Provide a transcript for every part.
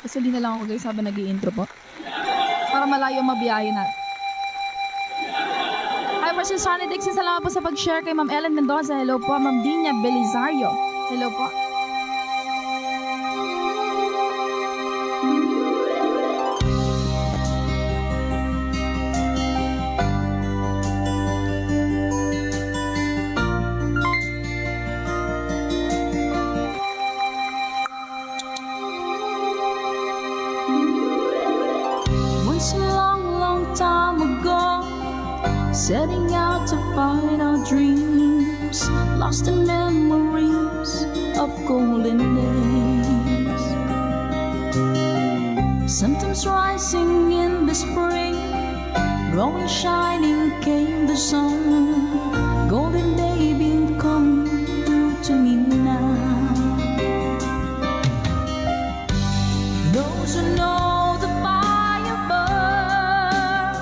Gasolina lang ako guys habang nag-i-intro po. Para malayo ang mabiyahe na. Hi po si Sonny Dixon. Salamat po sa pag-share kay Ma'am Ellen Mendoza. Hello po. Ma'am Dinya Belizario. Hello po. Once a long, long time ago, setting out to find our dreams, lost in memories of golden days. Sometimes rising in the spring, growing shining came the sun. Golden day beam come through to me now. Those who know the fire burn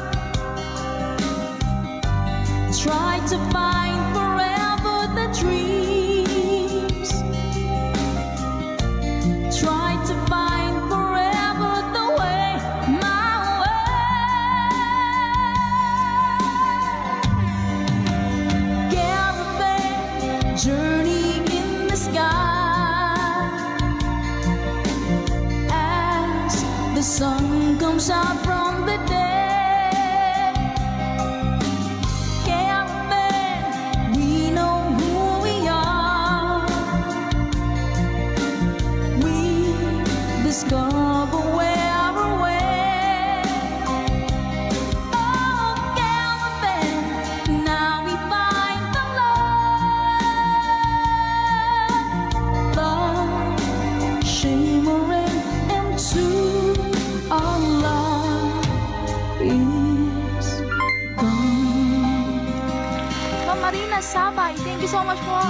try to find forever the dreams, try to find forever the way, my way. Caravan journey in the sky as the sun comes out from the day. Discover where we're way. Oh, caravan, now we find the love, love shimmering into our love is gone. Ma'am Marina Sabay, thank you so much po.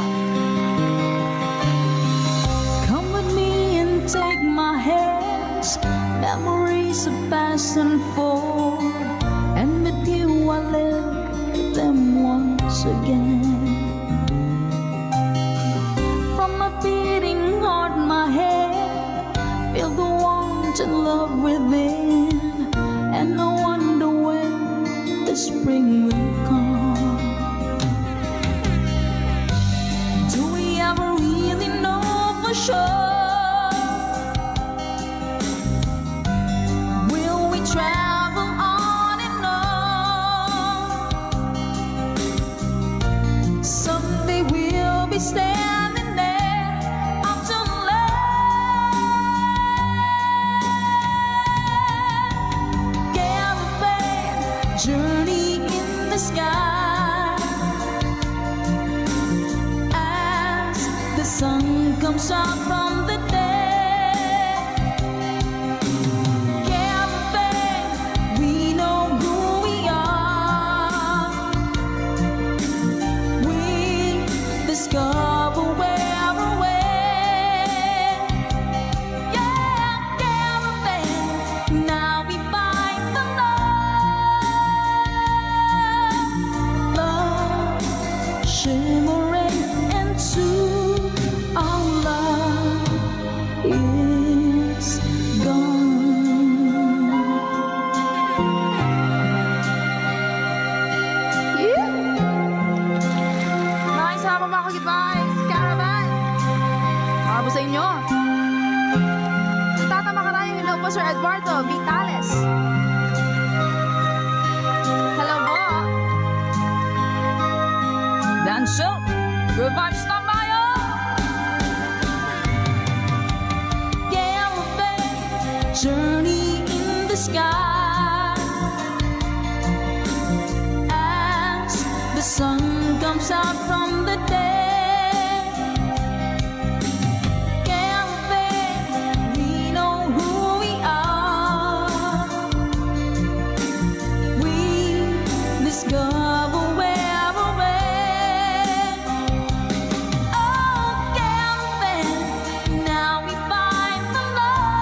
Come with me and take my hands, memories of past and forth, and with you I live them once again. From my beating heart, my head, feel the warmth and love within, and I wonder when the spring will come. Do we ever really know for sure? Travel on and on. Someday we'll be standing there up to land. Caravan journey in the sky as the sun comes out from the day. Discover where we're way. Yeah, caravan, now we find the love, love shimmering into our love is gone. Yeah. Salamat mga kagitbays, Caravan. Para po sa inyo. Tata Makarayong, hello po Sir Eduardo Vitales. Hello po. Dan Show, good vibes tambayo. Caravan journey in the sky as the sun comes out from the day. Caravan, we know who we are. We discover where we're at. Oh, caravan, now we find the love,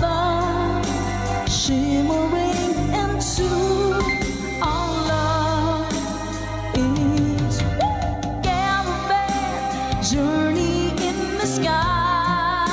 love shimmering into our love is. Caravan journey in the sky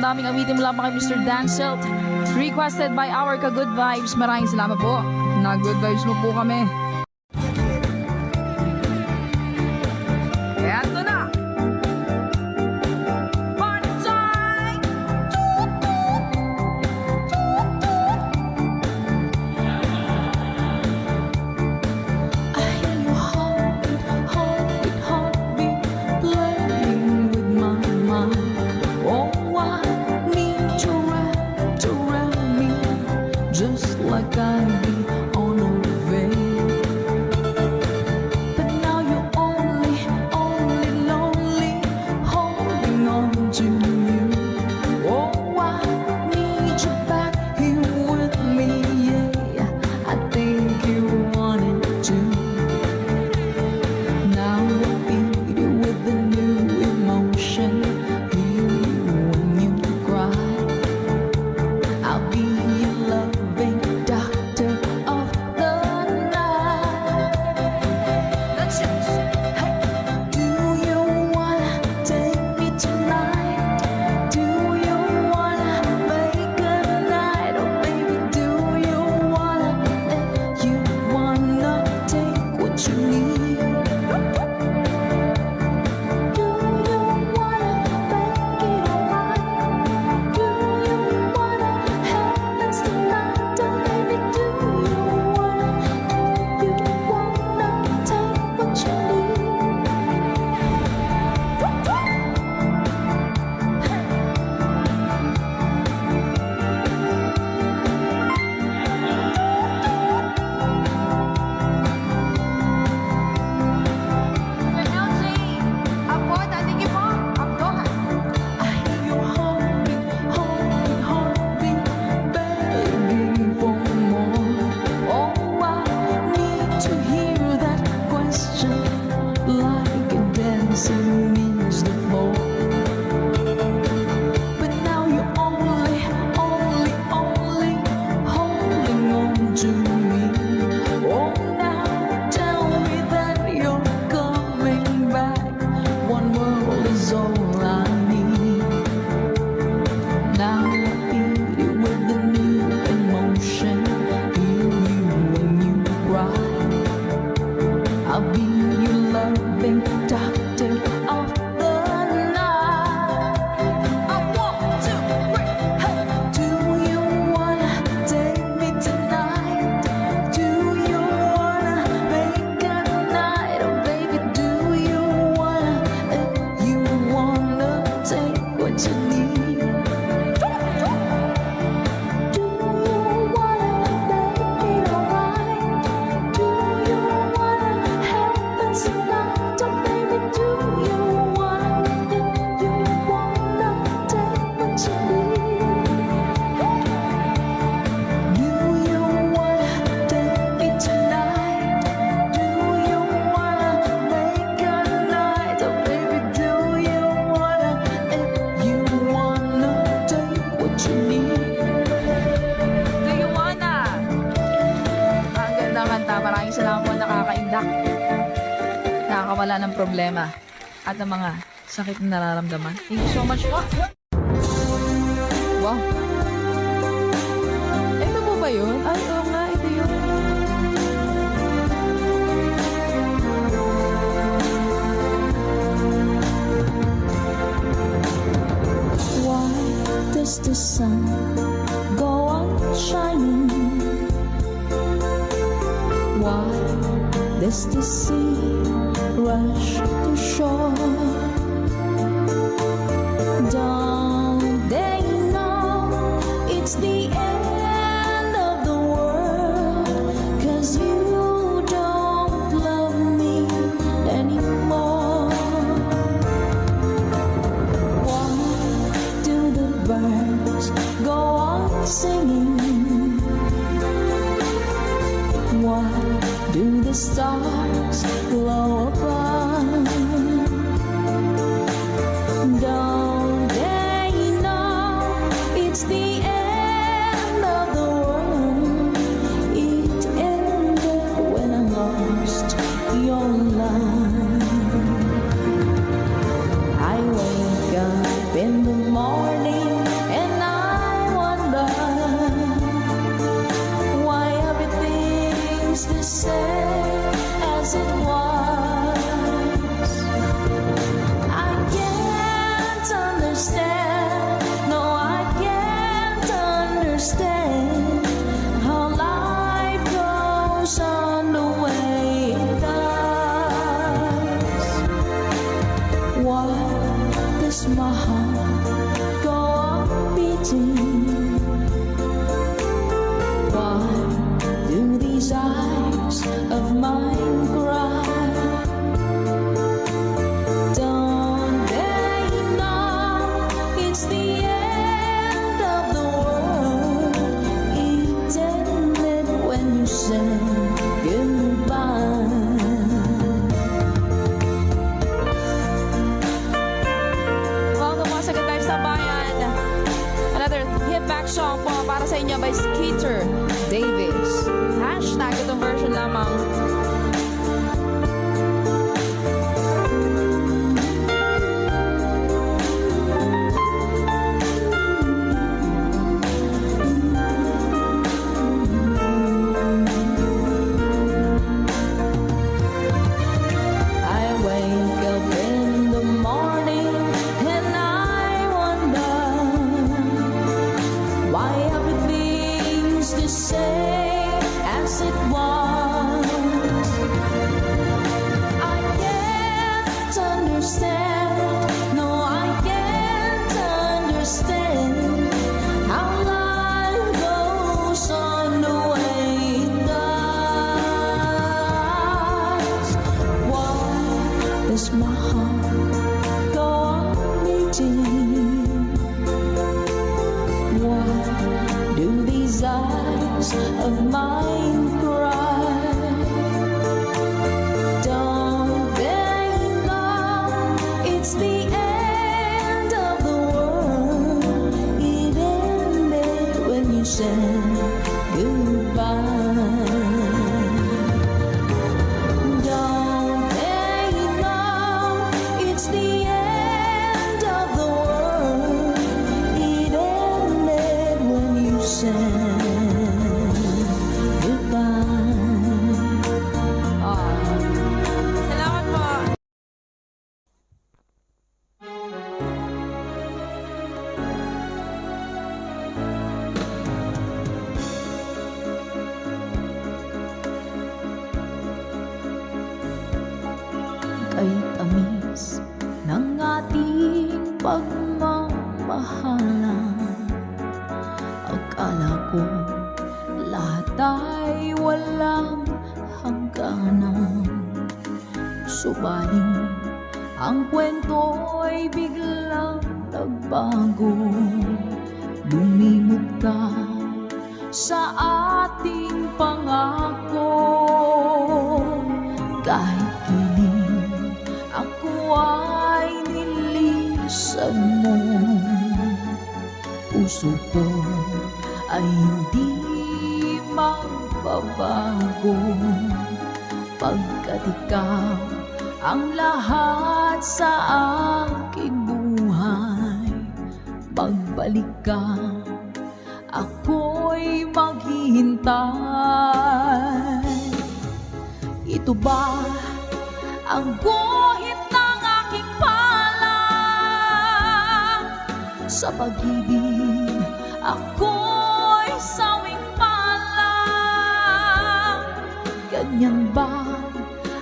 naming awitin mula pa kay Mr. Danselt. Requested by our ka-good vibes. Maraming salamat po. Na-good vibes mo po kami. Eto na! Party time! I hear your heartbeat, heartbeat, heartbeat, playing with my mind. Oh, I need you wrapped around me, just like I'd be on a veil. But now you're only lonely, holding on to you. Oh, I need you back here with me, yeah. I think you wanted to. Now I feed you with a new emotion. Hear you when you cry. I'll be your loving doctor of the night. That's it. Hey. Do you wanna take me tonight? Do you wanna make a night? Oh baby, do you wanna take what you need? Do you wanna make it alright? Do you wanna have us tonight? Oh baby, do you wanna take what you need? I hear your heartbeat, heartbeat, heartbeat, begging for more. Oh, I need to hear that question, like a dancer needs the floor. But now you're only holding on to me. Oh, now tell me that you're coming back. One world is all I need. Now I feel you with a new emotion. Hear you when you cry. I'll be your loving doctor of the night. I want to break. Hey. Do you wanna take me tonight? Do you wanna make a night? Oh baby, do you wanna take what you need? Do you wanna make it alright? Do you wanna have us tonight? Oh baby, do you wanna take what you need? Do you wanna take me tonight? Do you wanna make a night? Oh baby, do you wanna take what you need? Do you wanna? Ang ganda kanta. Maraming salamat po, nakakaindak. Nakakawala ng problema at ng mga sakit na nararamdaman. Thank you so much po. Wow. Ito po ba yun? Ay, oo nga, ito yun. Why does the sun go on shining? Why does the sea rush to shore? Don't they know it's the end of the world? 'Cause you don't love me anymore. Why do the birds go on singing? Why do the stars glow above? Don't they know it's the end of the world? It ended when I lost your love. I wake up in the morning meeting. Why do these eyes of mine cry? Don't they know it's the end of the world? It ended when you said goodbye. Welcome once again tayo sa bayan. Another hit back song po para sa inyo by Skeeter Davis. Hashtag itong version lamang. I wake up in the morning and I wonder why everything's the same as it was. I can't understand, no, I can't understand how life goes on the way it does. Why does my heart go on beating? Why do these eyes of mine cry? Don't they know it's the end of the world? It ended when you said goodbye. Don't they know it's the end of the world? It ended when you said goodbye. Salamat po. Kay tamis ng ating pagmamahalan, akala ko lahat ay walang hangganan. Subalit ang kwento'y biglang nagbago. Lumimot ka sa ating pangako. Kahit kiling ako ay nilisan mo, puso ko ay hindi magbabago. Pagkat ikaw ang lahat sa aking buhay, magbalik ka, ako'y maghihintay. Ito ba ang guhit ng aking palad? Sa pag-ibig ako'y sawing palad. Ganyan ba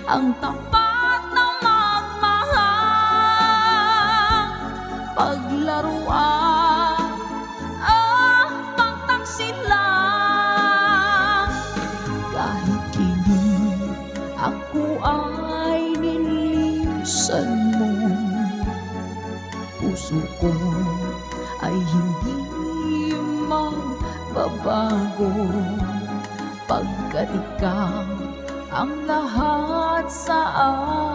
ang tapat na magmahal? Paglaruan pagtaksilan. Kahit kiling ako ay nilisan mo, puso ko ay hindi magbabago. Pagkat ikaw ang lahat sa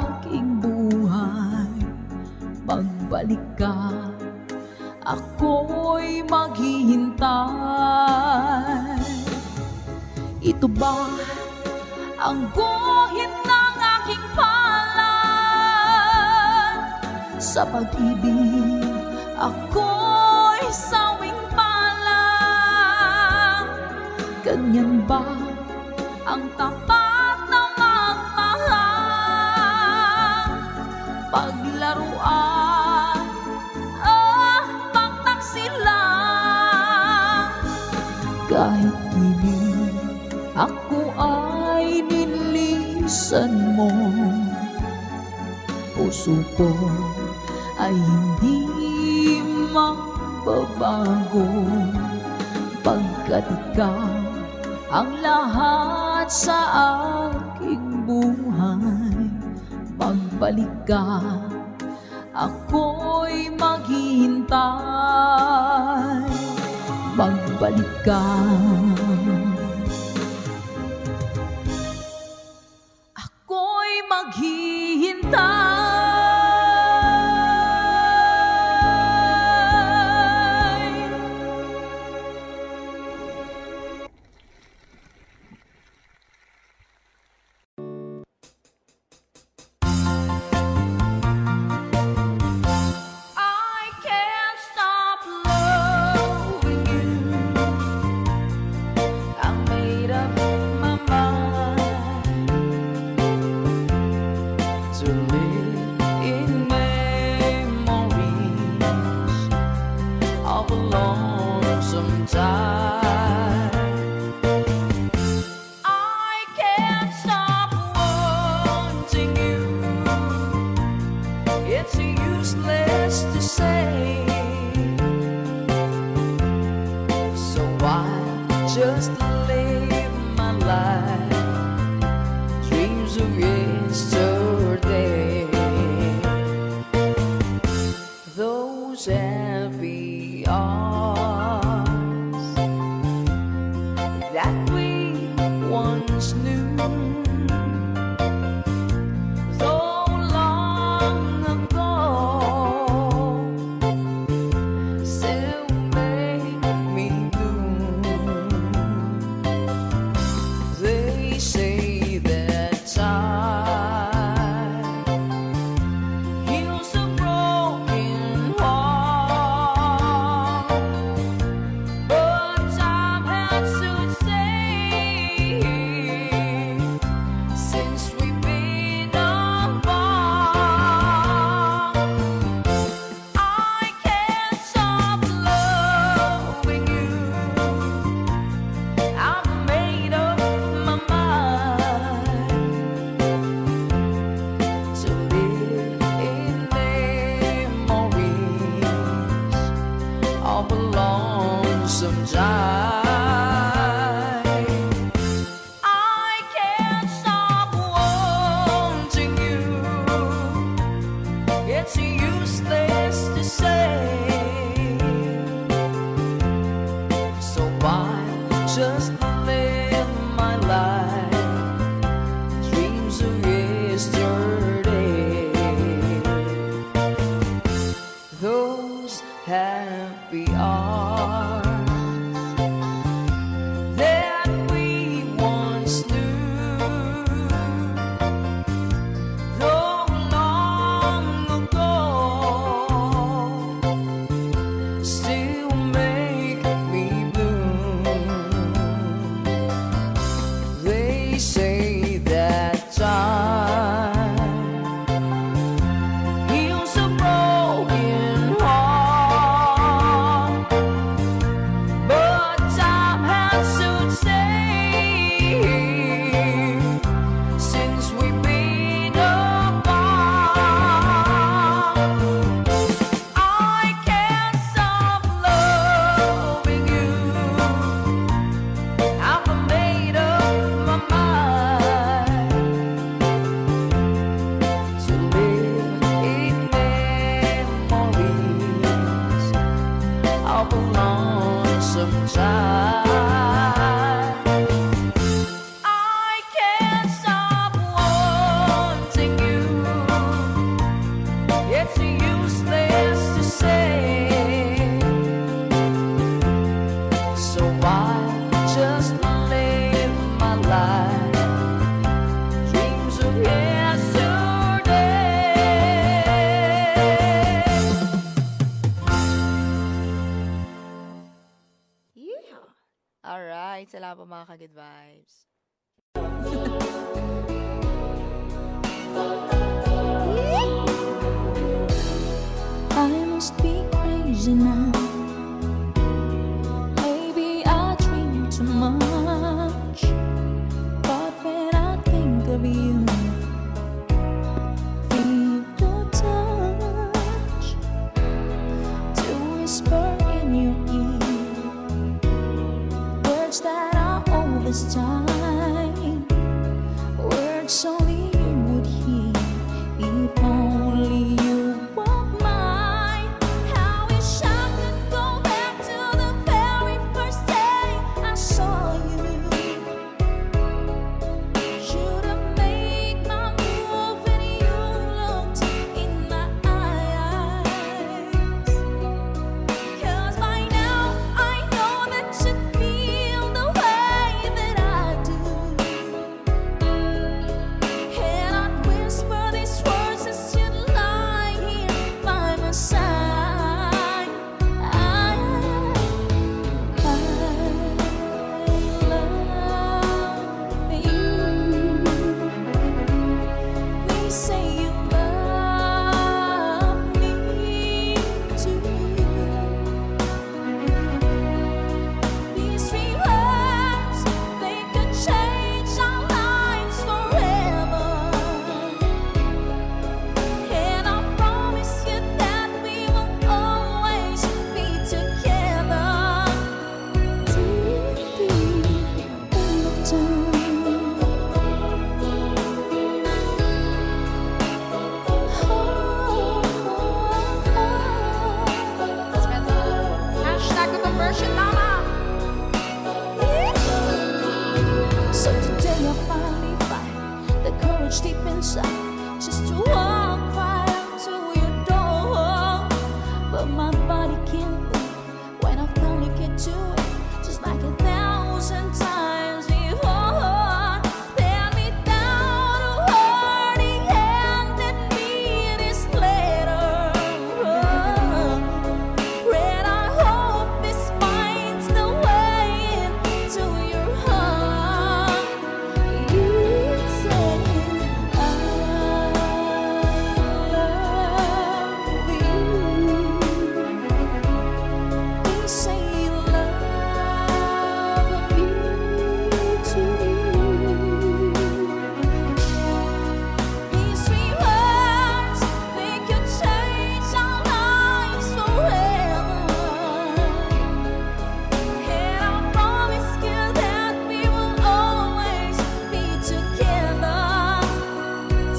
aking buhay, magbalik ka, ako'y maghihintay. Ito ba ang guhit ng aking palad? Sa pag-ibig ako'y sawing palad. Ganyan ba ang tapat na magmahal? Paglaruan pagtaksilan. Kahit kiling ako ay nilisan mo, puso ko ay hindi magbabago, pagkat ikaw ang lahat sa aking buhay. Magbalik ka, ako'y maghihintay. Magbalik ka, ako'y maghihintay. I can't stop loving you. I made up my mind to live in memories of a lonesome time. I can't stop wanting you. It's useless to say, so I just live my life, dreams of yesterday. Those happy hours that we once knew, so long ago, still make me blue. They say that time heals a broken heart, but time has to say, since we've been apart, I can't stop loving you. I've made up my mind to live in memories of a lonesome time. I can't stop wanting you. It's useless to say, so I just live my life, dreams of yesterday. Those happy hours that we once knew, though long ago, still make me blue. They say that time heals a broken heart, but time has to say, since we've been apart, I can't stop loving you. I've made up my mind to live in memories of a lonesome time. I can't stop wanting you. It's useless to say, so I just live my life, dreams of yesterday. Yeah. Alright, salamat po mga ka-good vibes. I must be crazy now. Maybe I dream too much, but when I think of you, feel your touch to whisper in this time. Words only you would hear if only you were mine. How wish I could go back to the very first day I saw you. Should have made my move when you looked in my eyes. 'Cause by now I know that you feel the way that I do. And I'd whisper these words as you lie here by my side. I love you. Please say you love me too. These three words, they could change our lives forever. And I promise you that we will always be together till the end of time. Hashtag conversion lamang. So today I finally find the courage deep inside just to walk right up to your door. But my body can't move when I finally get to it, just like 1,000 times before. Then me down to hurting and admit it's later. Red, I hope this finds the way into your heart. You say I love you. You say you love me too. These three words, they could change our lives forever. And I promise you that we will always be together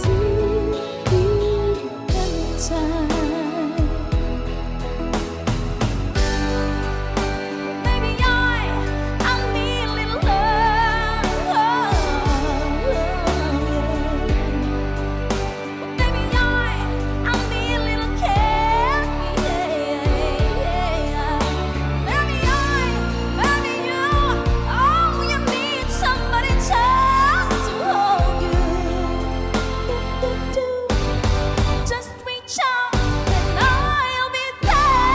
till the end of time. Baby, I need a little love. Baby, I need a little care. Baby, you, oh, you need somebody just to hold you. Just reach out and I'll be there.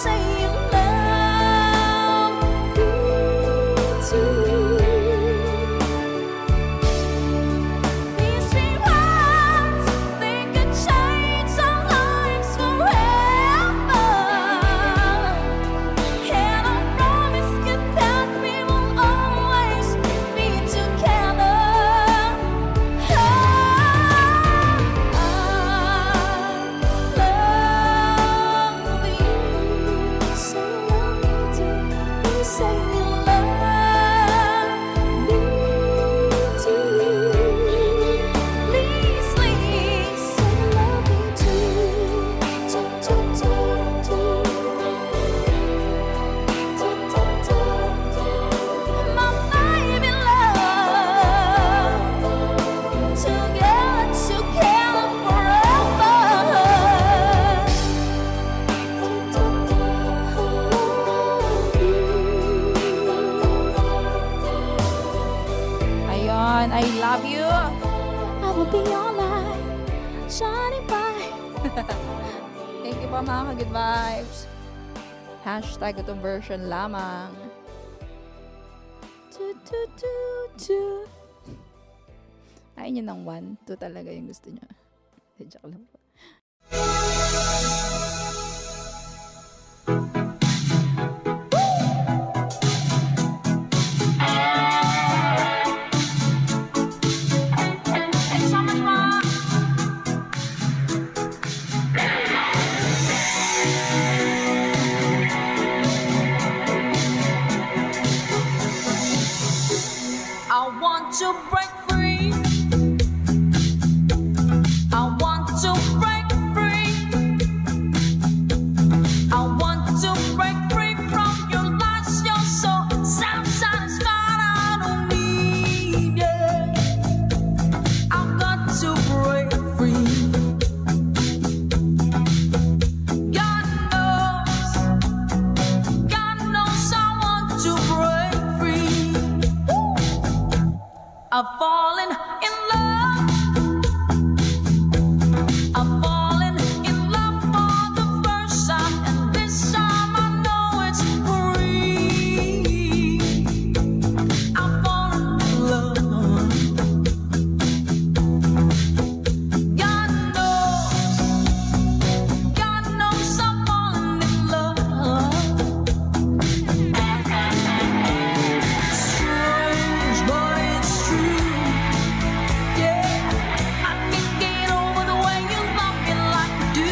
Say you love me too. These three words, they could change our lives forever. And I promise you that we will always be together. I love you. Say love me too. You say you love me too. Please, please say love me too. My baby love, together forever. Ayun, I love you. I will be your light, shining bright. Thank you po mga ka-good vibes. Hashtag itong version lamang. Ayaw nyo ng 1, 2 talaga yung gusto nyo. Joke lang po. Thank you so much, Ma! to break free. I want to break free. I want to break free from your lies. You're so self-satisfied. I don't need it. I've got to break free. God knows I want to break free. I've fallen in love. I've fallen in love for the first time, and this time I know it's free. I've fallen in love. God knows I've fallen in love. Strange, but it's true. Yeah, I can get over the way you love me like you do,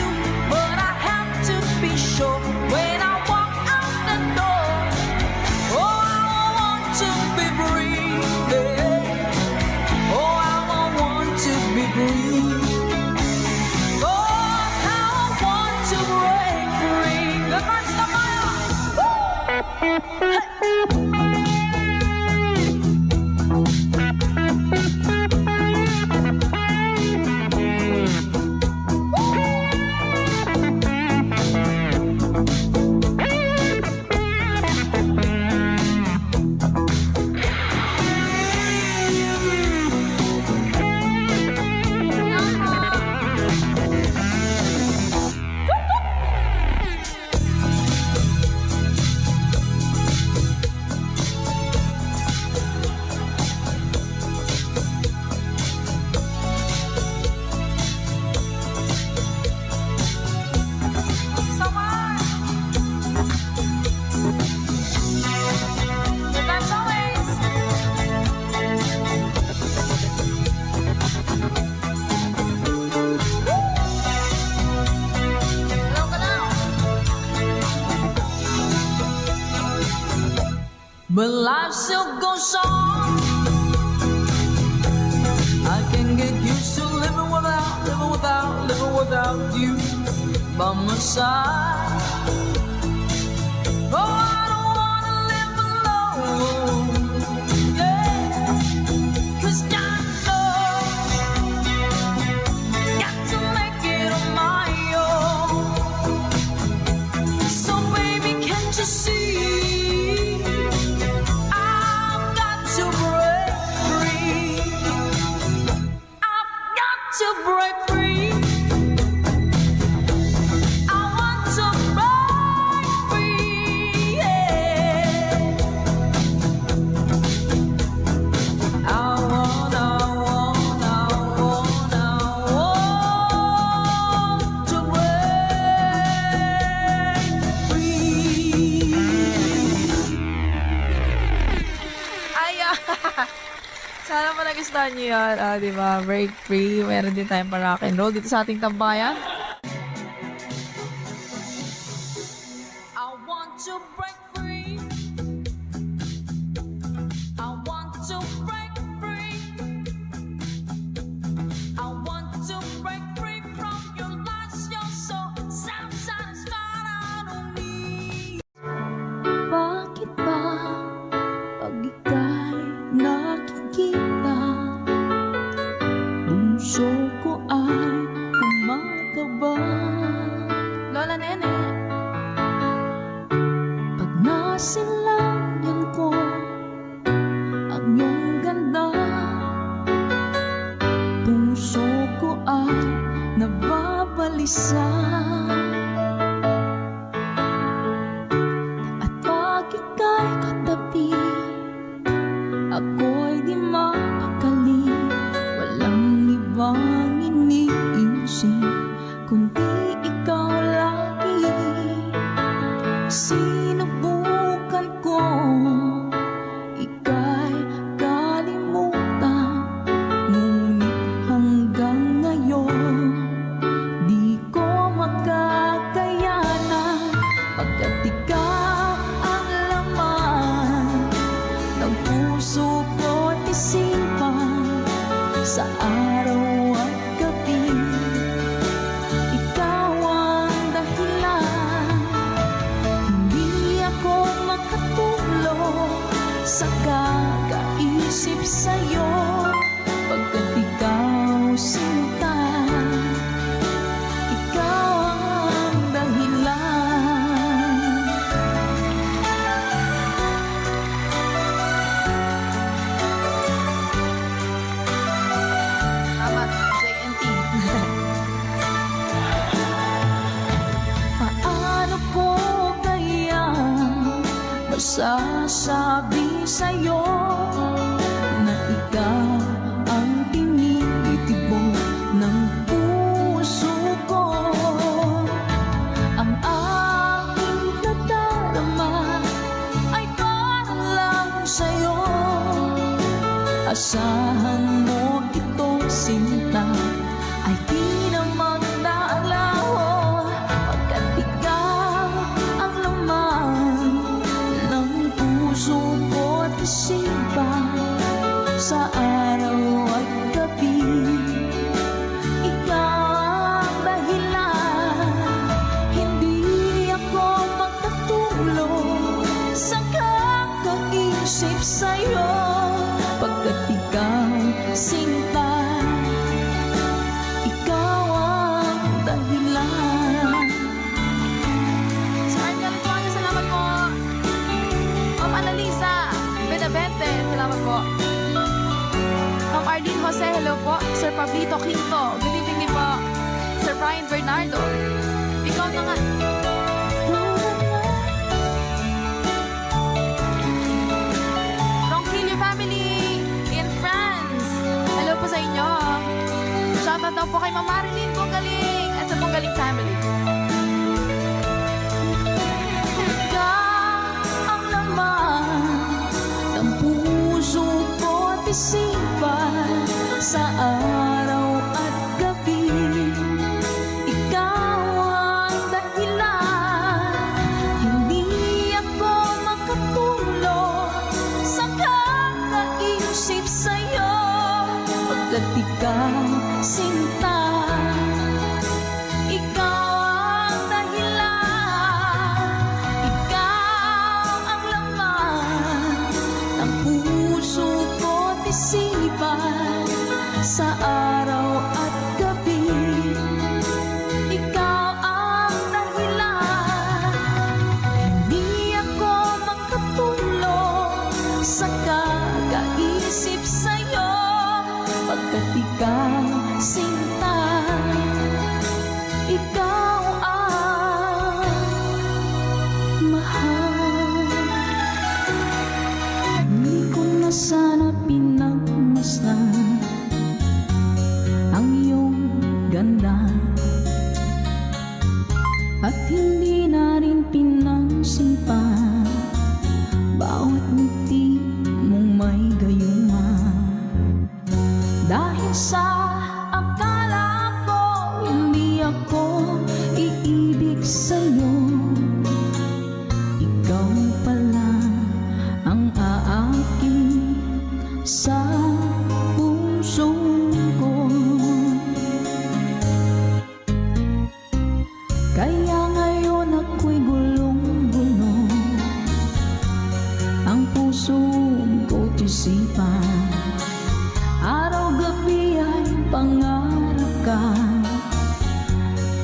but I have to be sure when I walk out the door. Oh, I want to be free. Yeah. Oh, I want to be free. Oh, how I want to break free. The first of my but life still goes on. I can get used to living without you by my side. Oh, I don't wanna live alone. Yeah, 'cause God knows, got to make it on my own. So baby, can't you see? To break free, I want to break free. Yeah. I want to break free. Ay, sana po nagustuhan niyo yun. Di ba? Break free. Meron din tayong pa rock and roll dito sa ating tambayan. I want to break free. I want to break free. I want to break free from your lies. You're so self-satisfied. I don't need. Bakit ba pag ika'y nakikita, puso ko ay kumakaba? Lola Nene. Pag nasilayan ko ang iyong ganda, puso ko ay nababalisa. At pag ika'y katabi, ako'y di maakali. Walang ibang iniisip kundi ikaw lagi. Sinubukan ko ika'y kalimutan, ngunit hanggang ngayon di ko maka sa araw at gabi. Ikaw ang dahilan, hindi ako makatulog sa kakaisip sa'yo, pagkat ikaw sinta, ikaw ang dahilan. Tama, JNT. Paano ko kaya masasabi sa'yo na ikaw ang tinitibok ng puso ko? Ang aking nadarama ay para lang sa'yo. Asahan mo ito, sinta, ay di na magdalaho, pagkat ikaw ang laman ng puso ko't isipan sa araw at gabi. Ikaw ang dahilan, hindi ako makatulog sa kakaisip sa'yo, pagkat ikaw sinta, ikaw ang dahilan. Sa California, salamat po. Ma'am Annalisa Benavente, salamat po. Ma'am Arlene Jose, hello po. Sir Pablito Quinto, good evening din po. Sir Brian Bernardo, ikaw na nga. Ronquillo family in France, hello po sa inyo. Shoutout daw po kay Ma'am Marilyn Ponggaling at sa Ponggaling family. Ikaw ang laman ng puso ko't isipan sa araw at gabi. Ikaw ang dahilan, hindi ako makatulog sa kakaisip sa'yo, pagkat ikaw sinta, ikaw ang dahilan. Ikaw ang laman ng puso ko't isipan sa araw at gabi. Ikaw ang dahilan, hindi ako makatulog sa kakaisip sa'yo, pagkat ikaw sinta, ikaw ang mahal. Hindi ko na sana pinagmasdan ang iyong ganda, at hindi na rin pinansin pa bawat ngiti mong may gayuma. Dahil sa akala ko hindi ako iibig sa'yo, ikaw pala ang aakit sa puso ko. Kaya ngayon ako'y gulong-gulong, ang puso ko't isipan, araw-gabi ay pangarap ka,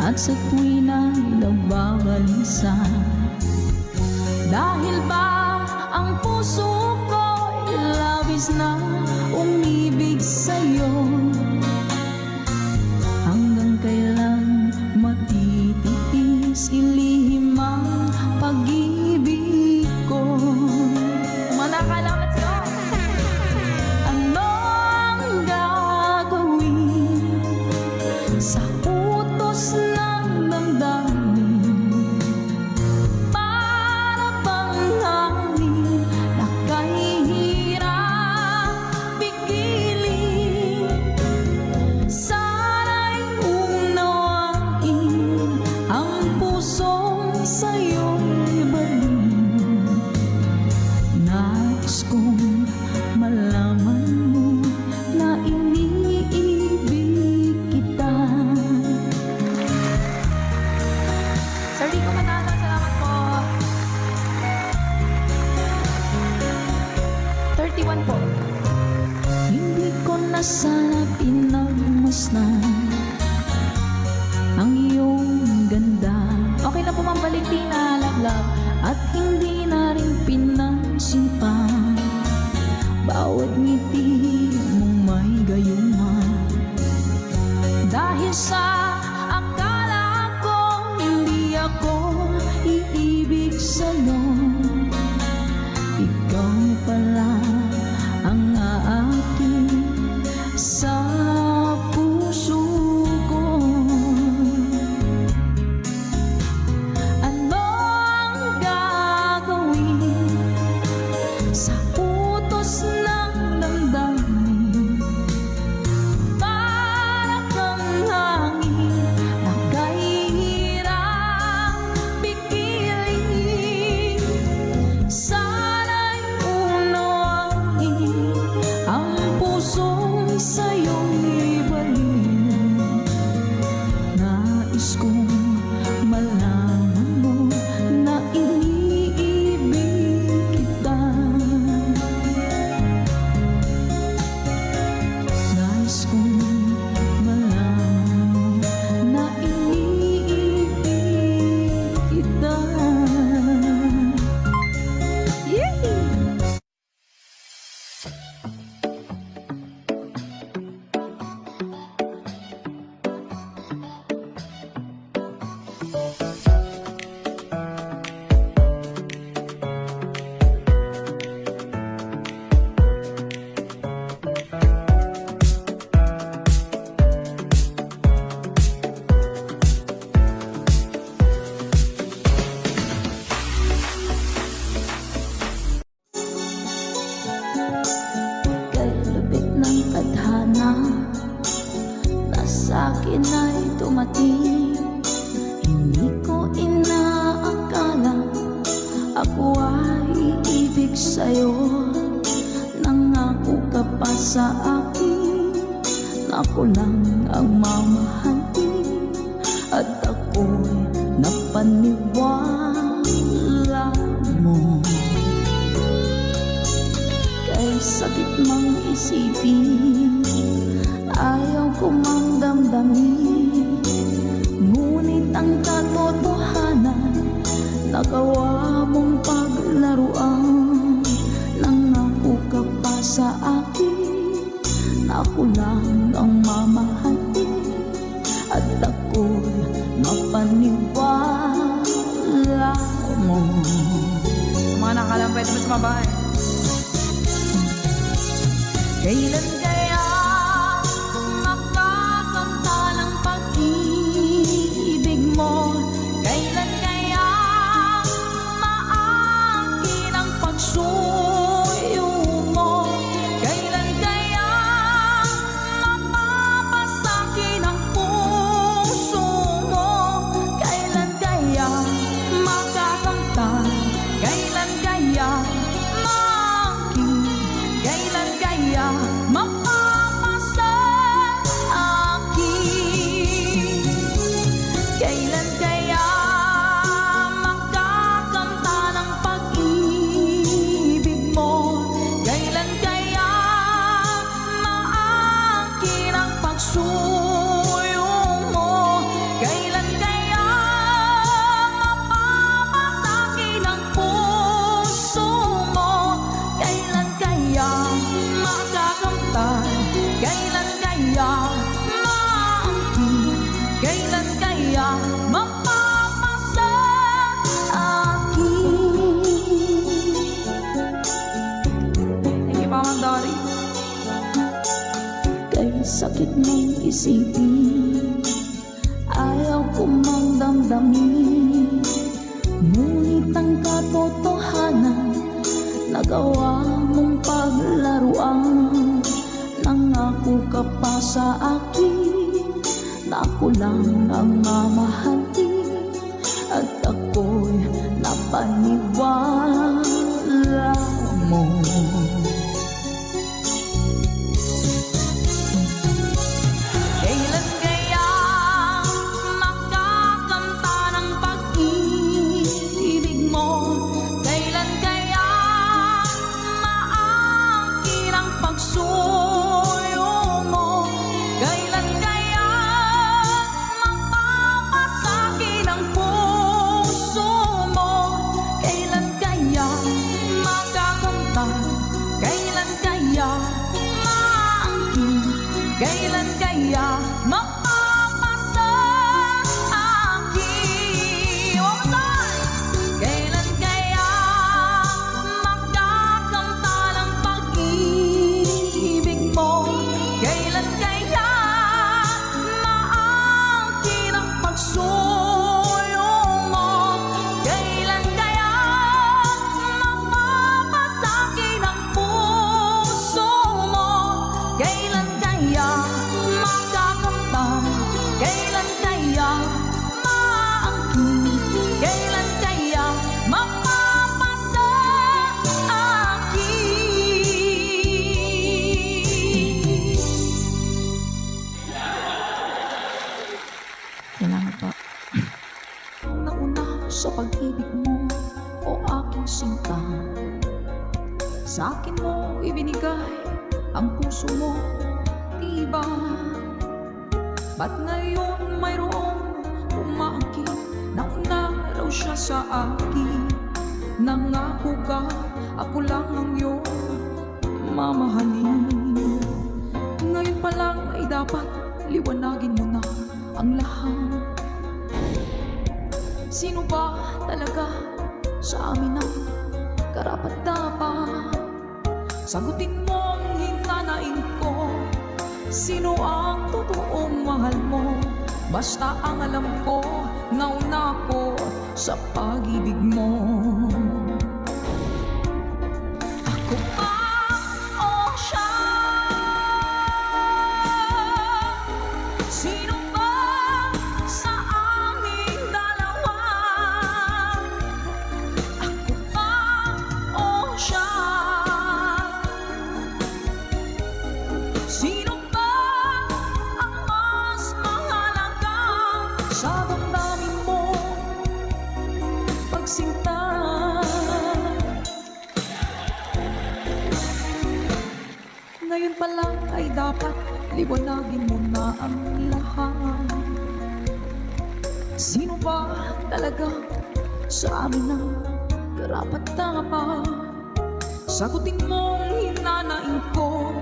at sa tuwin ay nababalisa. Dahil ba ang puso ko'y labis na umibig sa'yo, hanggang kailan matitiis ilihim ang pag-ibig ko? Manakalang, let's go! Ano ang gagawin sa utos ng damdamin? Para bang hangin na kahihirap pigilin? sana pinagmasdan ang iyong ganda. Okay na po, Ma'am Valentina, love. At hindi na rin pinansin pa bawat ngiti mong may gayuma. Dahil sa akala ko hindi ako iibig sa'yo, ikaw pala ang akin sa puso ko. Ano ang gagawin sa utos ng damdamin? Para kang hangin na kahirap pigilin. Sana'y unawain ang pusong sa'yong ibalik. Nais kong malaman mo na iniibig kita. Nais kong malaman mo na iniibig kita. Yay! Kay lubik ng tadhana na sa'kin ay dumating. Hindi ko inaakala ako ay iibig sa'yo. Nangako ka pa sa akin na ako lang ang mamahalin, at ako'y napaniwala mo. Kay sakit mang isipin, ayaw ko mang damdamin, ngunit ang katotohanan nagawa mong paglaruan. Nangako ka pa sa akin na ako lang ang mamahalin, at ako'y mapaniwala mo. Sa mga nakalang pwede mo sumabay. Kailan kaya makakanta ng pag-ibig mo? Kailan kaya maangkin ang pagsuyo mo? Kailan kaya mapapasakin ang puso mo? Kailan kaya makakanta? Kailan kaya maangkin? Kailan kaya mapapasa akin? Kailan kaya makakanta ng pag-ibig mo? Kailan kaya maangkin ang pagsuyo mo? Kailan kaya mapapasakin ang puso mo? Kailan kaya makakamtan? Kailan kaya maangkin? Kailan kaya mapapasa akin? Thank you, Ma'am Dory. Kay sakit mong isipin, ayaw ko mang damdamin, ngunit ang katotohanan nagawa mong paglaruan. Nangako ka pa sa akin na ako lang ang mamahalin, at ako'y napaniwala mo. Kailan kaya makakanta ng pag-ibig mo? Kailan kaya maangkin ang pagsuyo Kailan kaya mapapasa akin? One more time. Kailan kaya makakamtan ang pag-ibig mo? Kailan kaya maangkin ang pagsulong mo? Kailan kaya mapapasakin ang puso mo? Kailan kaya makakamtan? Kailan kaya maangkin? Kailan kaya mapapasa akin? Salamat po. Nauna sa pag-ibig mo, o aking sinta. Sa akin mo ibinigay ang puso mo, diba? Ba't ngayon mayroong umaangkin? Nauna raw siya sa akin. Nangako ka, ako lang ang iyong mamahalin. Ngayon pa lang ay dapat liwanagin mo na ang lahat. Sino ba talaga sa amin ang karapat-dapat? Sagutin mo ang hintanain ko. Sino ang totoong mahal mo? Basta ang alam ko, nauna ko sa pag-ibig mo. Ako ba o siya? Sino ba sa aming dalawa? Ako ba o siya? Sino ba ang mas mahalaga sa damdamin mo? Pagsinta. Ngayon pa lang ay dapat liwanagin mo na ang lahat. Sino ba talaga sa amin ang karapat-dapat? Sagutin mo ang hinanain ko.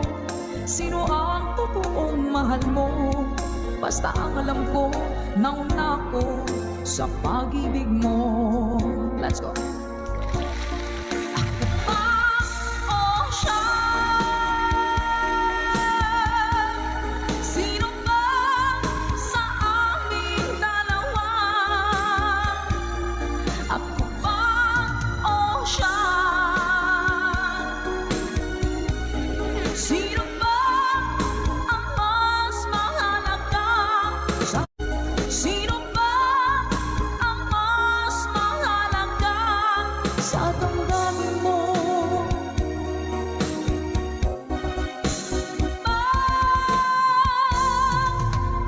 Sino ang totoong mahal mo? Basta ang alam ko, nauna ko sa pag-ibig mo. Let's go. Ako ba o siya? Sino ba sa aming dalawa? Ako ba o siya? Sino ba ang mas mahalaga? Sino ba ang mas mahalaga sa damdamin mo?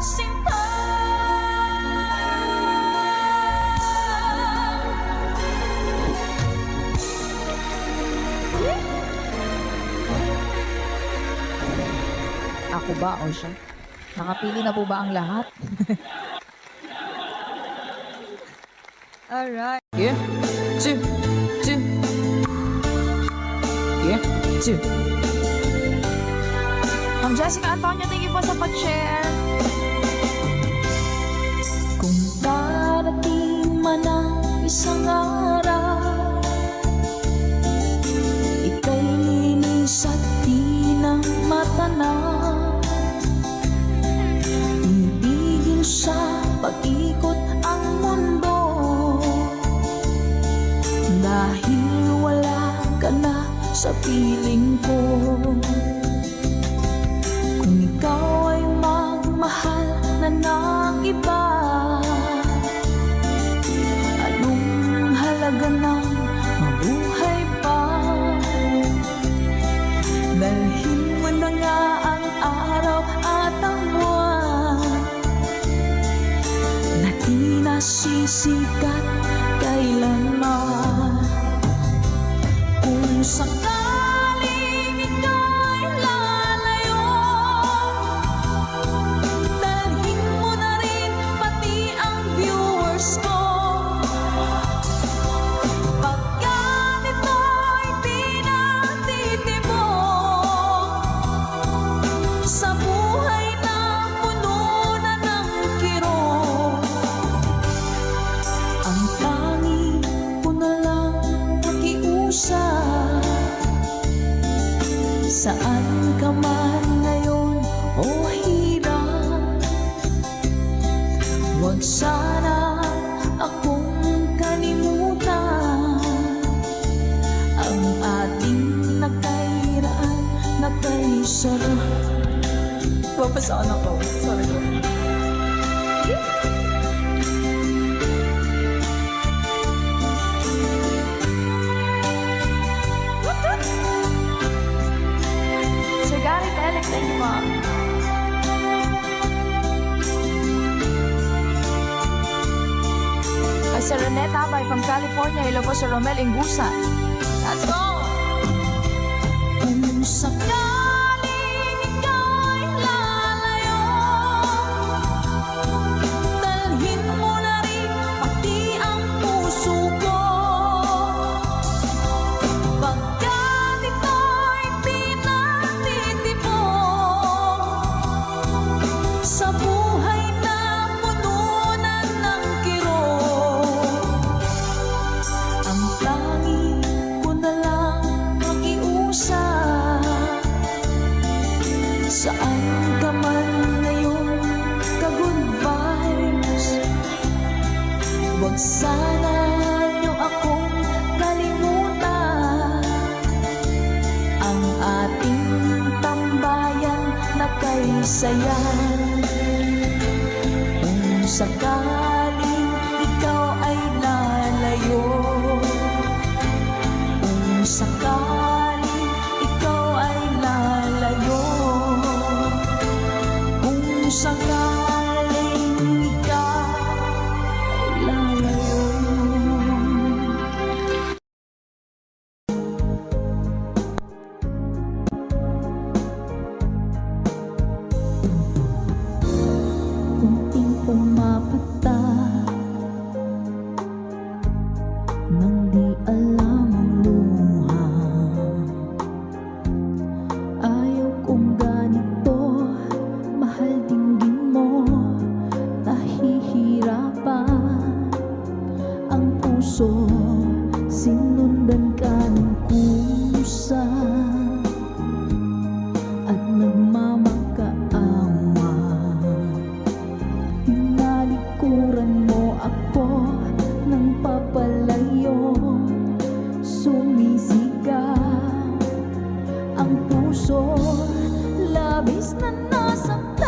Sinta. Ako ba o siya? Nakapili na po ba ang lahat? Alright. Yeah. Two. Two. Yeah. Two. Ma'am Jessica Antonio, thank you po sa pag-share. Kung darating man ang isang araw, ika'y linis at di na matanaw. Hindi sa pag-ikot ang mundo, dahil wala ka na sa piling ko. Kung ikaw ay magmahal na ng iba, anong halaga ng mabuhay pa? Dalhin mo na nga ang araw at ang buwan na di nasisikat kailanman. Kung sakaling ika'y lalayo, dalhin mo na rin pati ang viewers ko. Pagkat ito'y di natitibok sa buhay Papasaan ako. Sorry. Sir Gary Alex, thank you, Mom. Sir Renette Abay from California. Hello po, Sir Romel Ingusa. Let's go! Kung sakaling ikaw'y lalayo, dalhin mo na rin pati ang puso ko. Pagkat ito'y di natitipon sa buhay na pununan ng kirot, ang tangi ko na lang makiusap. Saan ka man ngayon, ka-good vibes, huwag sana niyo akong kalimutan. Ang ating tambayan na kay sayan. Kung sakaling ikaw ay lalayo, kung sakaling ikaw ay lalayo, kung sakaling ikaw ay lalayo. Kunting pumapata nang di alam ang luha. Ayaw kong ganito, mahal dinggin mo, nahihirapan ang puso, sinundan ka ng kusa at nagmamakaawa. Tinalikuran mo ako ng papalayo, sumisigaw ang puso, labis na nasaktan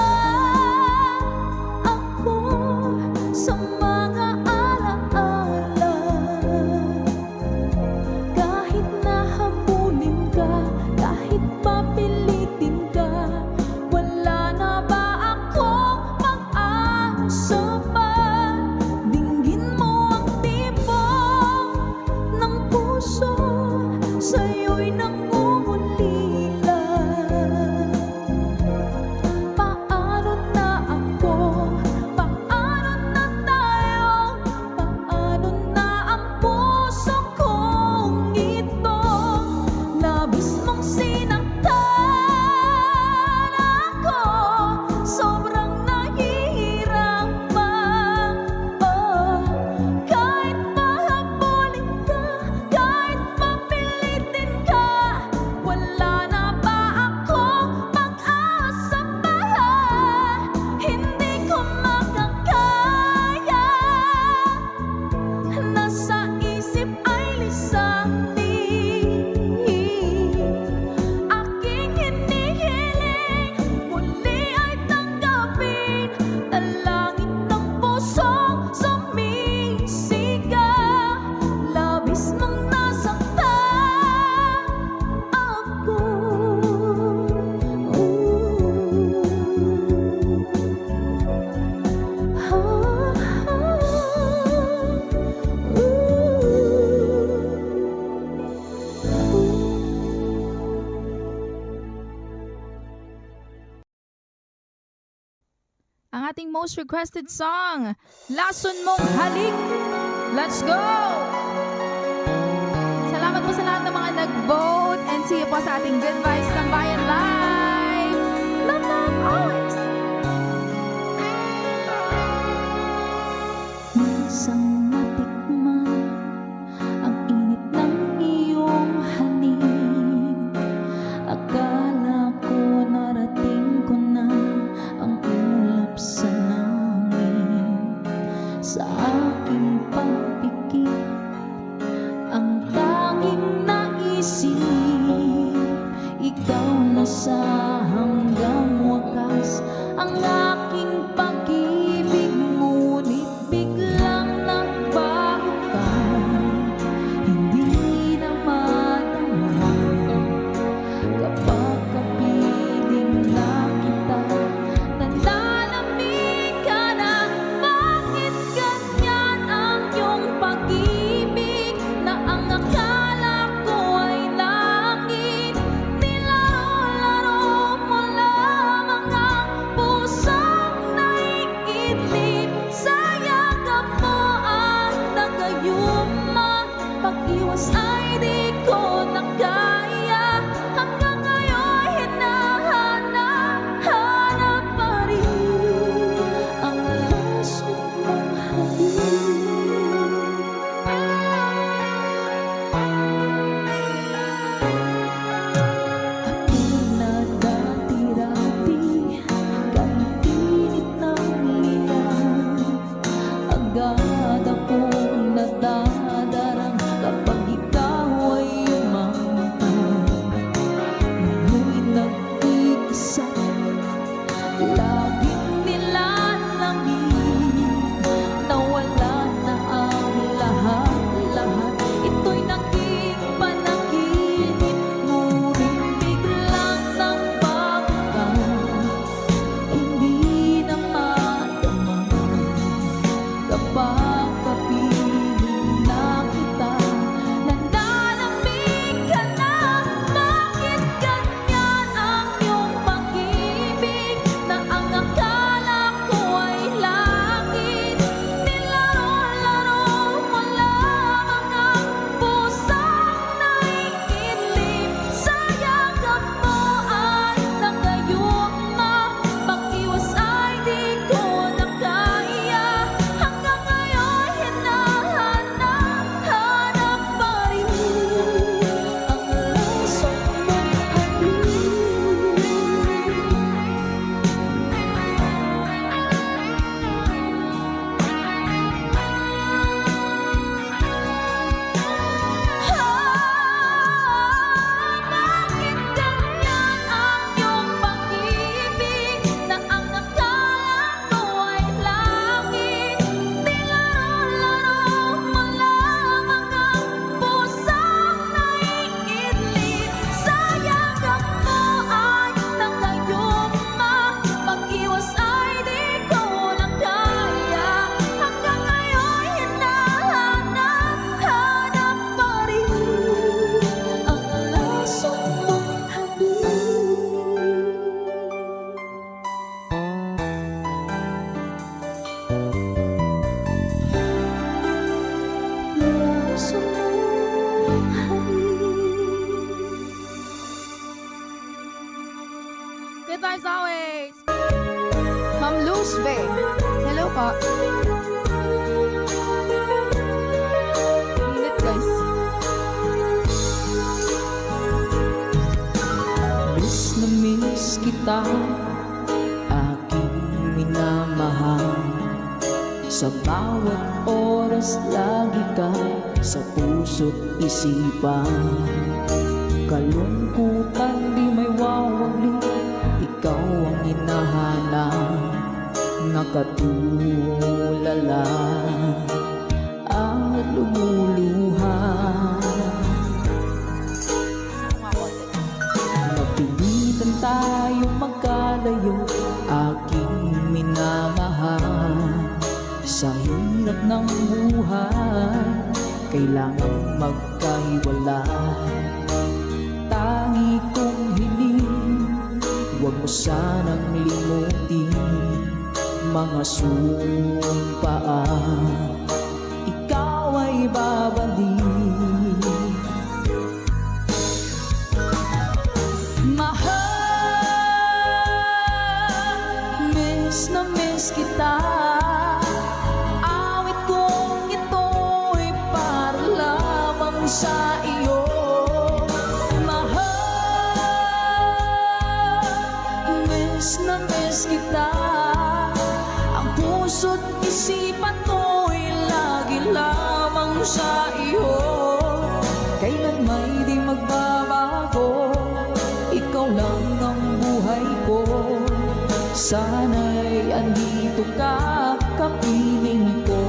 ako sa mga alaala. Kahit nahabulin ka, kahit papilitin ka, wala na ba akong pag-asa pa? Dinggin mo ang tibok ng puso, sa'yo'y nangungulila. Paano na ako? Paano na tayo? Paano na ang puso kong ito? Labis mong sinaktan ako, sobrang nahihirapan. Oh, kahit mahabulin ka, kahit mapilitin ka, wala na ba ako pag-asa pa? Hindi ko makakaya, nasa isip ay lisanin. Aking hinihiling, muli ay tanggapin, talangin ng pusong sumisigaw. Labis mong nasaktan ako. Ang ating most requested song, Lason Mong Halik. Let's go! Salamat po sa lahat ng mga nag-vote and see you po sa ating Good Vibes Tambayan Live. Love, love, always! Isang natikman ang init ng iyong halik. Akala ko narating ko na ang ulap sa langit. Sa aking pagpikit, ang tanging naisip, ikaw na sa hanggang wakas naiidlip sa yakap mo at nagayuma. Pag-iwas ay di ko na kaya. Hanggang ngayon hinahanap pa rin ang puso mong Ako na dati-dati kahit init ng liyan, agad akong nadadarang kapag ikaw ay umangkin. Ngayon'y nag-iisa, laging nilalamig, nawala na ang lahat-lahat. Ito'y naging panaginip, ngunit biglang nang banggaan. Hindi na madama kapag kapiling na kita. Nanlalamig ka na, bakit ganyan ang iyong pag-ibig na ang akala ko ay langit? Nilaro-laro mo lamang ang pusang naiidlip sa yakap mo at nagayuma. Pag-iwas ay di ko na kaya. Hanggang ngayon hinahanap pa rin ang laso mong Bakit ganyan ang iyong pag-ibig na ang akala ko ay langit? Nilaro-laro mo lamang ang pusang naiidlip sa yakap mo ay nagayuma. Pag-iwas ay di ko na kaya. Hanggang ngayon hinahanap pa rin ang laso mong laso mong Good times always! Ma'am Luz Ve. Hello po. Init guys. Miss na miss kita, aking minamahal. Sa bawat oras lagi ka sa puso't isipan. Kalungkutan di may wawali, ikaw ang hinahanap. Nakatulala at lumuluha. Napilitan tayong magkalayo, aking minamahal. Sa hirap ng buhay, kailangang magkahiwalay. Tangi kong hiling, huwag mo sanang limutin mga sumpaan. Ikaw ay babalik. Mahal, miss na miss kita. Awit kong ito'y para lamang sa iyo. Mahal, miss na miss kita. Ang puso't isipan ko'y lagi lamang sa iyo. Kailan may di magbabago, ikaw lang ang buhay ko. Sana'y andito ka, kapiling ko.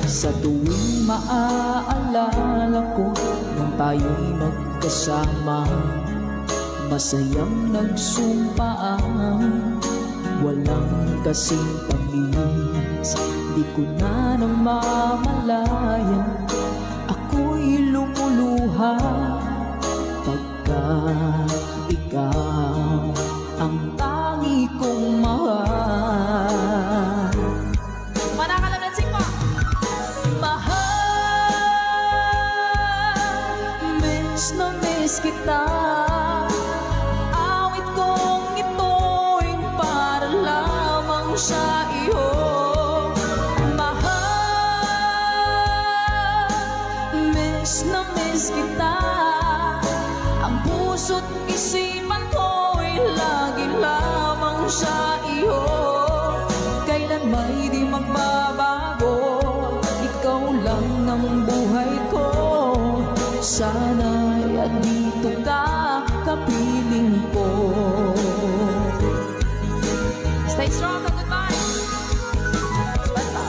Sa tuwing maaalala ko nung tayo'y magkasama, masayang nagsumpaan, walang kasing tamis. Di ko na namamalayan, ako'y lumuluha pagka ikaw na miss kita. Awit kong ito'y para lamang sa iyo. Mahal, miss na miss kita. Ang puso't isipan ko'y lagi lamang sa iyo. Kailan may di magbabago, ikaw lang ang buhay ko. Sana'y andito ka, kapiling ko. Stay strong and goodbye. Basta.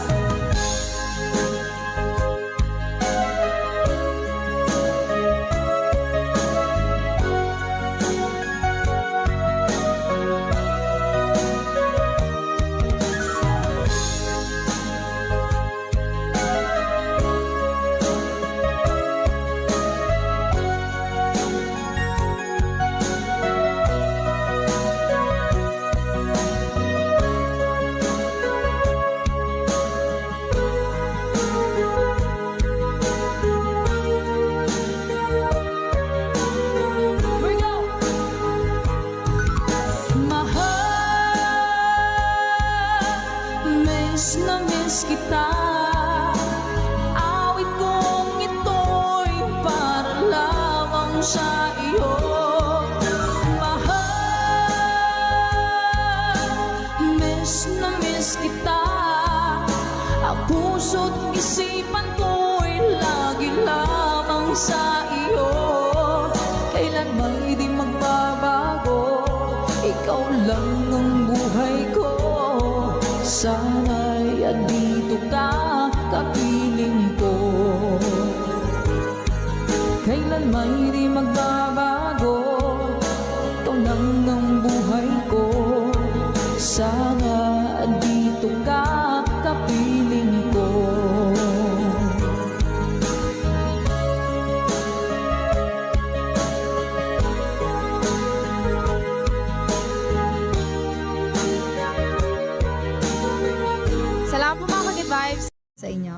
Here we go. Mahal, miss na miss kita. Awit kong ito'y para lamang sa iyo. Mahal, miss na miss kita. Ang puso't isipan ko'y lagi lamang sa iyo. Kailan may di magbabago, ikaw lang ang buhay ko. Sana'y andito ka, kapiling ko. Kailan may di magbabago, ikaw lang ang buhay ko. Sana andito ka, kapiling ko. Salamat po mga ka-good vibes sa inyo.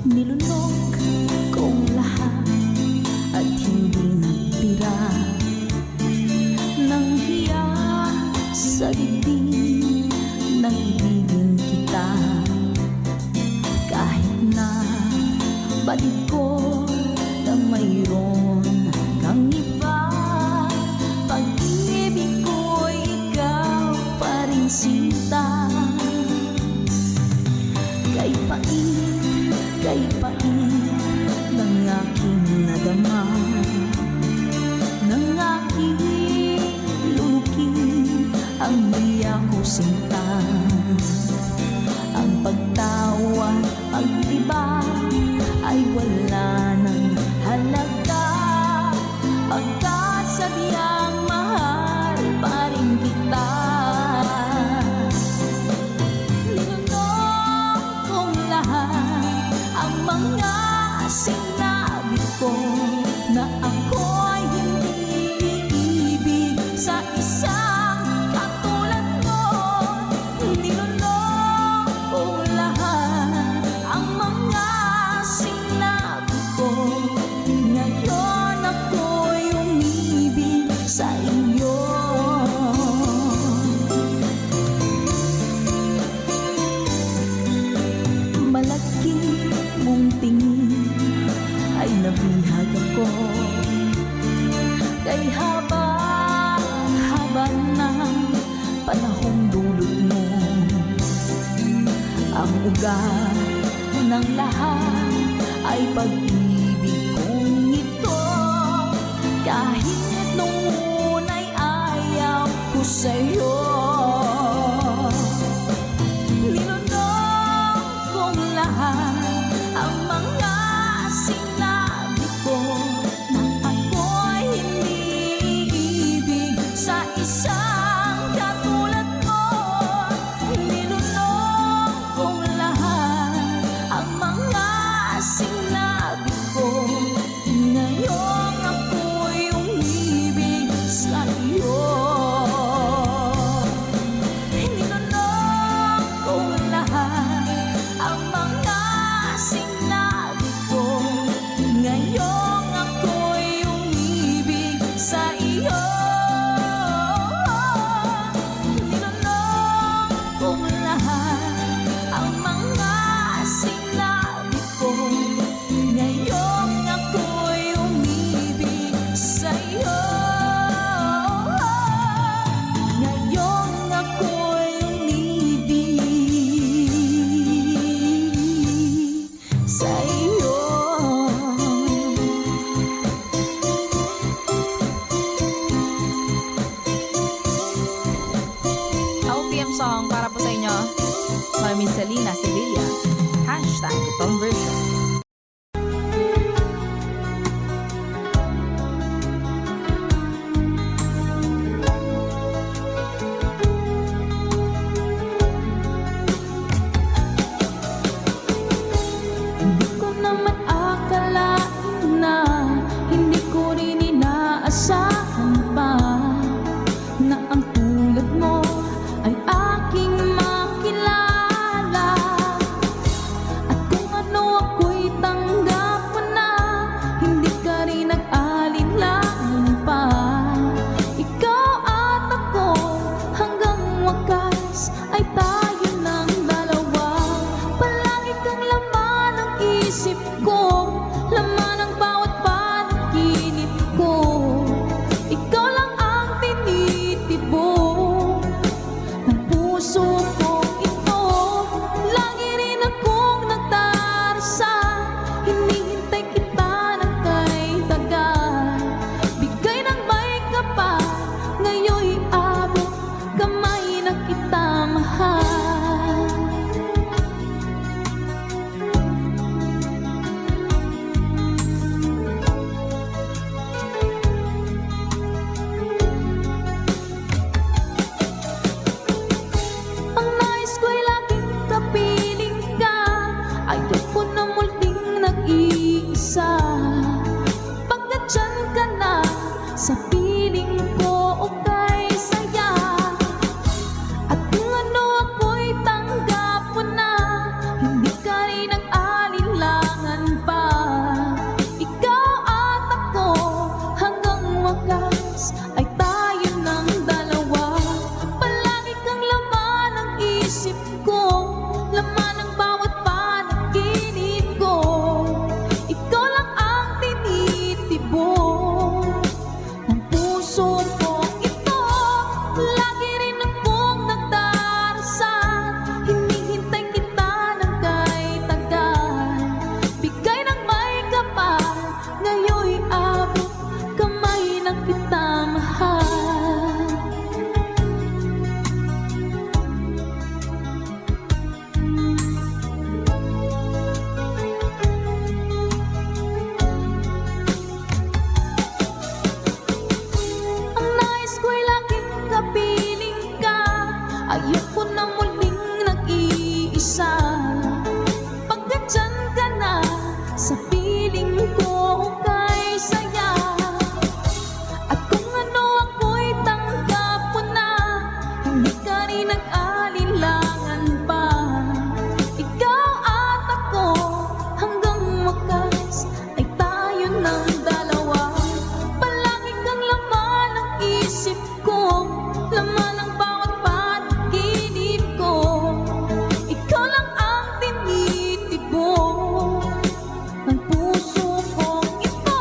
Nilunok kong lahat at hindi nagtira ng hiya sa dibdib ng ibigin kita. Kahit na balik ko na mayroon kang iba, pag-ibig ko'y ikaw pa rin sinta. Kay pait ng aking nadama, ng aking lulukin ang biya ko sinta. Ang pagtawa, pag-iba ay wala ng halaga, pagkat sadyang mahal pa rin kita. Ninunok kong lahat ang mga sinabi ko, na ako'y hindi iibig sa isang katulad mo. Ninunok kong lahat ang mga sinabi ko, ngayon ako'y umibig sa iyo. Malaki mong tingin ay nabihag ako, kay haba ng panahong dulot mo. Ang ugat ng lahat ay pag-ibig kong ito, kahit nung una'y ayaw ko sa'yo. Ninunok kong lahat ang mga sinabi ko, na ako'y hindi iibig sa isang katulad mo. Ninunok kong lahat ang mga sinabi song para po sa inyo. Mami Selena Sevilla. Hashtag totoong version. Hindi ko naman akalain na hindi ko rin inaasahan pa na ang tulad mo ay aking makilala. At kung ano ako'y tanggap mo na, hindi ka rin nag-alinlangan pa. Ikaw at ako hanggang wakas ay tayo ng dalawa. Palagi kang laman ng isip ko, laman ng bawat panaginip ko. Ikaw lang ang tinitibok ng puso ko ito. Lagi rin akong nagdarasal, hinihintay kita ng kay tagal. Bigay ng may kapal, ngayon'y abot kamay na kita mahal. Ang nais ko'y laging kapiling ka, ayoko na muling nag-iisa. Pagkat dyan ka na, sa piling ko okay saya. At kung ano ako'y tanggap mo na, hindi ka rin nag-alinlangan pa. Ikaw at ako hanggang wakas ay tayo ng dalawa. Palagi kang laman ng isip ko, laman ng bawat panaginip ko. Ikaw lang ang tinitibok ng puso ko ito. Lagi rin akong nagdarasal, hinihintay kita ng kay tagal. Bigay ng may kapal, ngayon'y abot kamay na kita mahal. Ang nais ko'y laging kapiling ka, ayoko na muling nag-iisa. Pagkat dyan ka na, sa piling ko okay saya. At kung ano ako'y tanggap mo na, hindi ka rin nag-alinlangan pa. Ikaw at ako hanggang wakas ay tayo ng dalawa. Palagi kang laman ng isip ko, laman ng bawat panaginip ko. Ikaw lang ang tinitibok ng puso ko ito.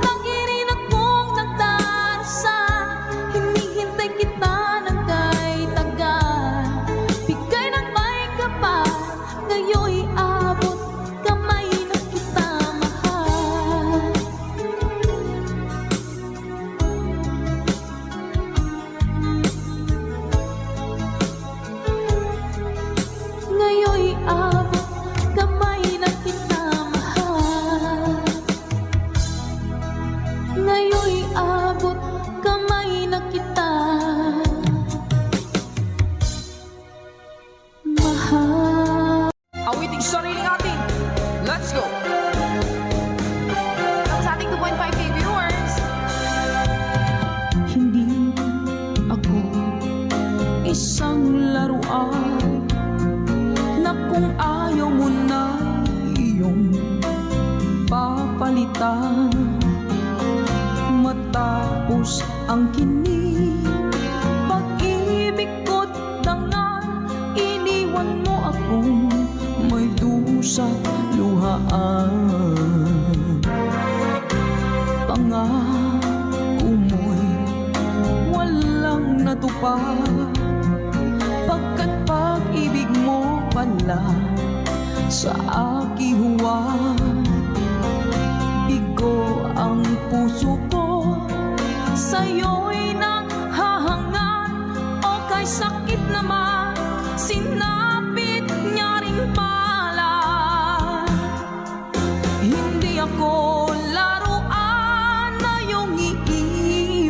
Lagi rin akong nagdarasal, hinihintay kita ng kay tagal. Bigay ng may kapal, ngayon'y abot kamay na kita mahal. Ngayon'y abot kamay na kita mahal. Ngayon'y abot kamay na kita mahal. Awiting sariling atin. Let's go! Tapos sa ating 2.5K viewers. Hindi ako isang laruan na kung ayaw mo na iyong papalitan. Matapos ang kinig, pag-ibig ko't dangal, iniwan mo akong may dusa't luhaan. Pangako mo'y walang natupad, pagkat pag-ibig mo pala sa aking huwag. Bigo ang puso ko, sa'yo'y nanghahangat, o kay sakit naman, sinapit niya rin pala. Hindi ako laruan na iyong iiwan.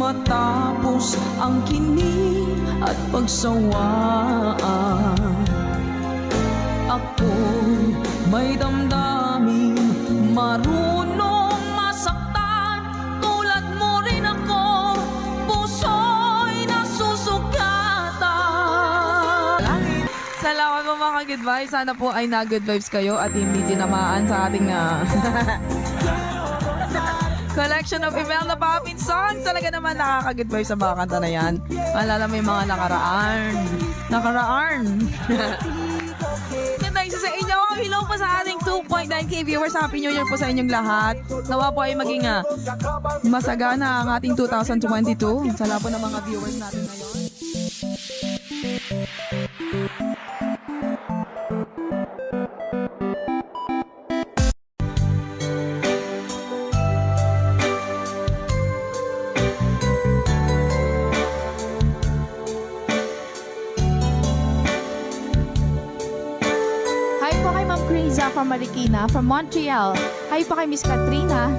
Matapos ang kinig at pagsawaan, ako'y may damdaming marunong masaktan. Tulad mo rin ako, puso'y nasusugatan. Salamat po mga good vibes. Sana po ay na-good vibes kayo at hindi tinamaan sa ating collection of Imelda Papin songs. Talaga naman nakaka-good vibes sa mga kanta na yan. Malala mo yung mga nakaraan. Ganda isa sa inyo. Hello po sa ating 2.9k viewers. Happy New Year po sa inyong lahat. Nawa po ay maging masagana ang ating 2022. Salamat po ng mga viewers natin ngayon. Hi po kay Ma'am Criza from Marikina, from Montreal. Hi po kay Miss Katrina.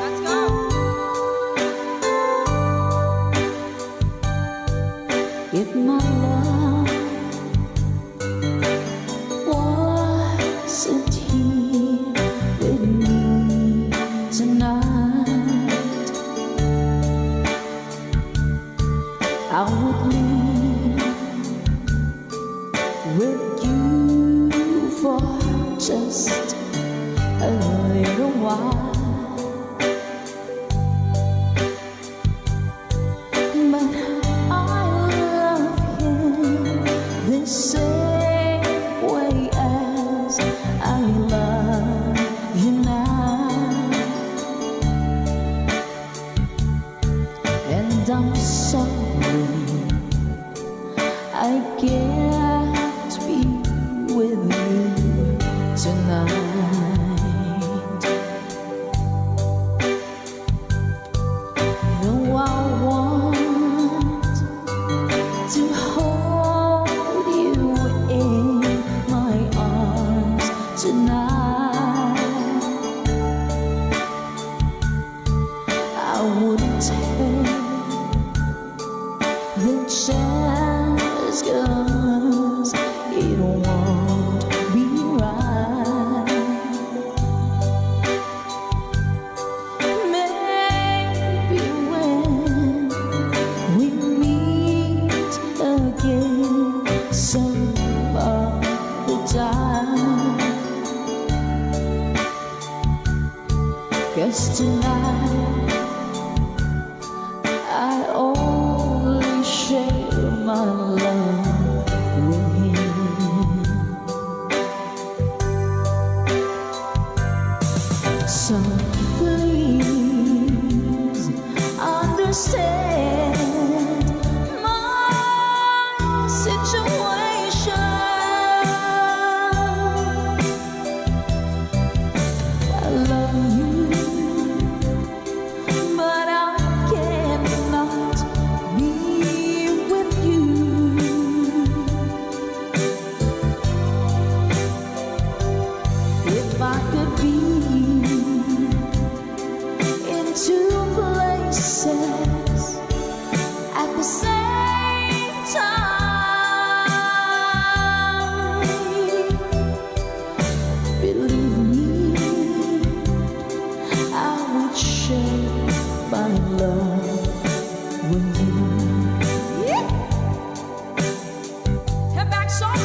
Let's go! If my love wasn't here with me tonight, I would leave with you for just a little while. But I love him the same way as I love you now, and I'm sorry I can't be with you tonight. Though I want to hold you in my arms tonight, I wouldn't take the chance, 'cause it won't be right. Maybe when we meet again some other time, 'cause tonight I only share my love with him. So please understand my situation. I love you, but I cannot be with you. If I could be in two places at the same time, believe me, I would share my love with you. Head back, son!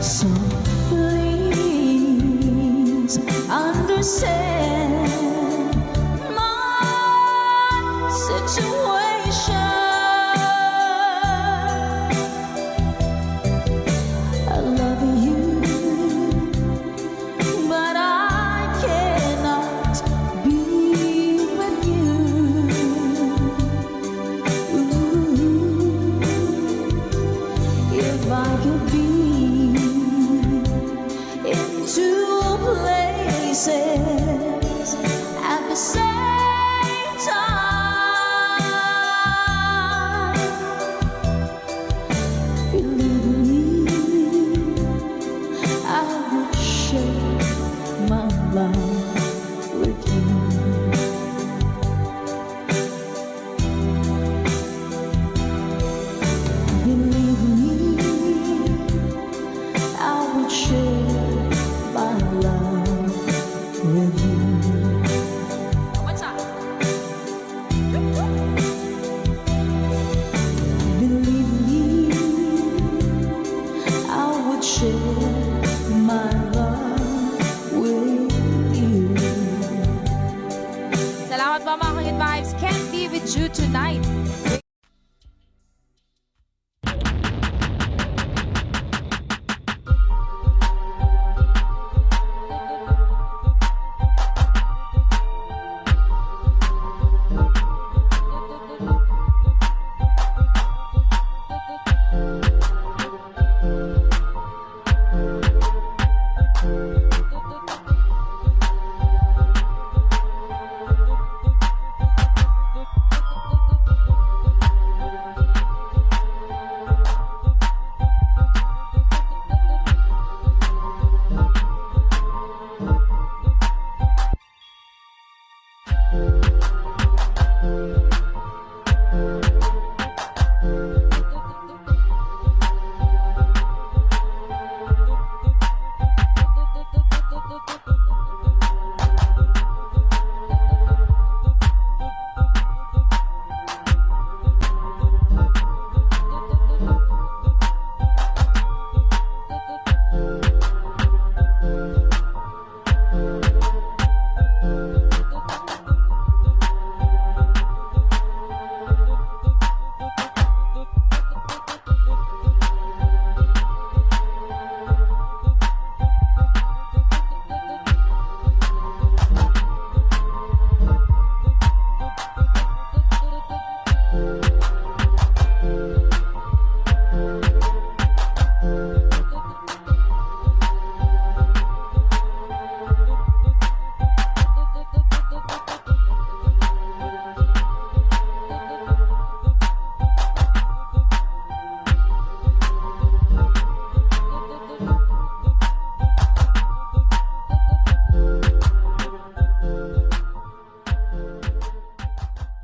So please understand my faces at the same